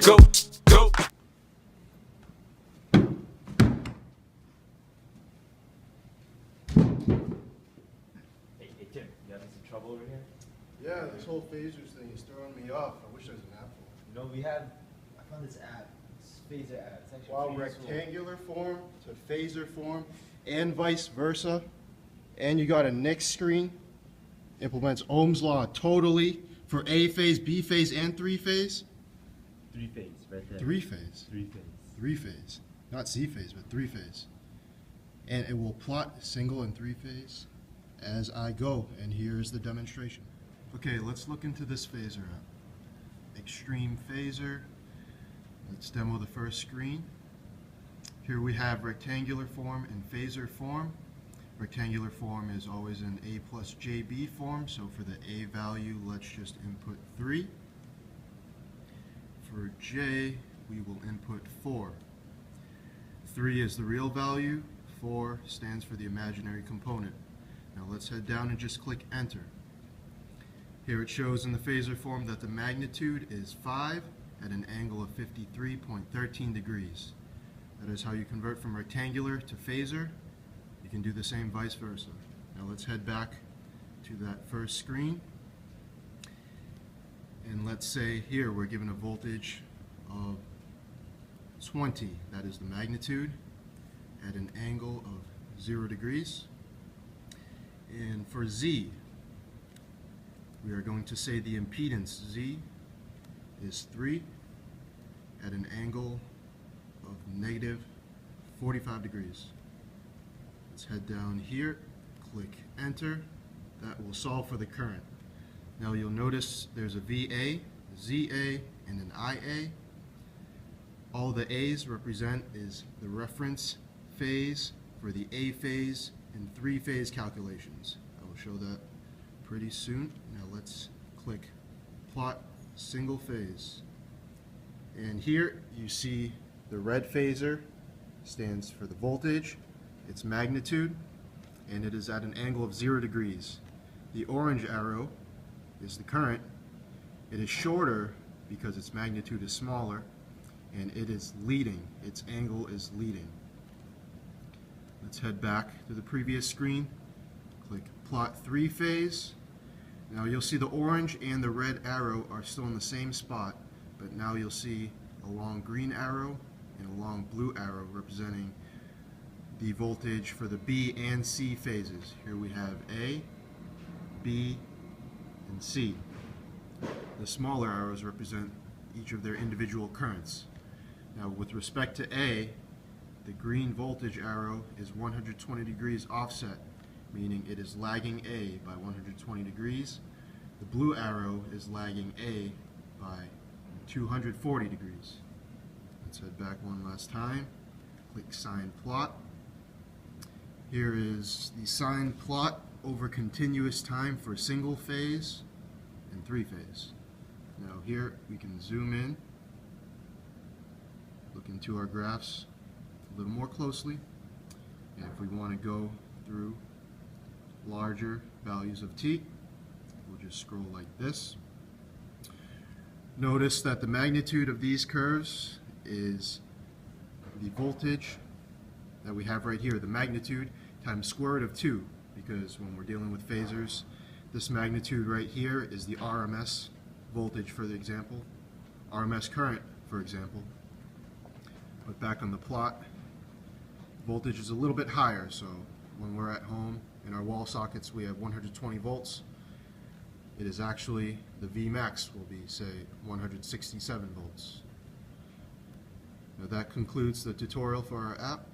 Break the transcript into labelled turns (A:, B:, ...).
A: go, go.
B: Hey Tim, you having some trouble over here?
C: Yeah, this whole Phasors thing is throwing me off. I wish there was an app for it.
B: You know, I found this app, this Phasor app. It's actually
C: Wow,
B: pretty useful.
C: rectangular form to phaser form and vice versa. And you got a next screen. Implements Ohm's law totally for A phase, B phase, and three phase.
B: Three phase, right there.
C: Three phase.
B: Three phase.
C: Three phase. Not C phase, but three phase. And it will plot single and three phase as I go. And here's the demonstration. Okay, let's look into this phaser app. Extreme phaser. Let's demo the first screen. Here we have rectangular form and phaser form. Rectangular form is always in A plus JB form, so for the A value, let's just input 3. For J, we will input 4. 3 is the real value, 4 stands for the imaginary component. Now let's head down and just click enter. Here it shows in the phaser form that the magnitude is 5 at an angle of 53.13 degrees. That is how you convert from rectangular to phaser. You can do the same vice versa. Now let's head back to that first screen. And let's say here we're given a voltage of 20. That is the magnitude at an angle of 0 degrees. And for Z, we are going to say the impedance Z is 3 at an angle of negative 45 degrees. Let's head down here, click enter. That will solve for the current. Now you'll notice there's a VA, ZA, and an IA. All the A's represent is the reference phase for the A phase and three phase calculations. I will show that pretty soon. Now let's click plot single phase. And here you see the red phaser stands for the voltage, its magnitude, and it is at an angle of 0 degrees. The orange arrow is the current. It is shorter because its magnitude is smaller, and it is leading. Its angle is leading. Let's head back to the previous screen. Click plot 3 phase. Now you'll see the orange and the red arrow are still in the same spot, but now you'll see a long green arrow and a long blue arrow representing the voltage for the B and C phases. Here we have A, B, and C. The smaller arrows represent each of their individual currents. Now with respect to A, the green voltage arrow is 120 degrees offset, meaning it is lagging A by 120 degrees. The blue arrow is lagging A by 240 degrees. Let's head back one last time. Click sign plot. Here is the sign plot over continuous time for single phase and three phase. Now here we can zoom in, look into our graphs a little more closely, and if we want to go through larger values of t, we'll just scroll like this. Notice that the magnitude of these curves is the voltage that we have right here, the magnitude times square root of 2, because when we're dealing with phasors, this magnitude right here is the RMS voltage for the example, RMS current for example. But back on the plot, voltage is a little bit higher, so when we're at home in our wall sockets we have 120 volts. It is actually, the Vmax will be, say, 167 volts. Now that concludes the tutorial for our app.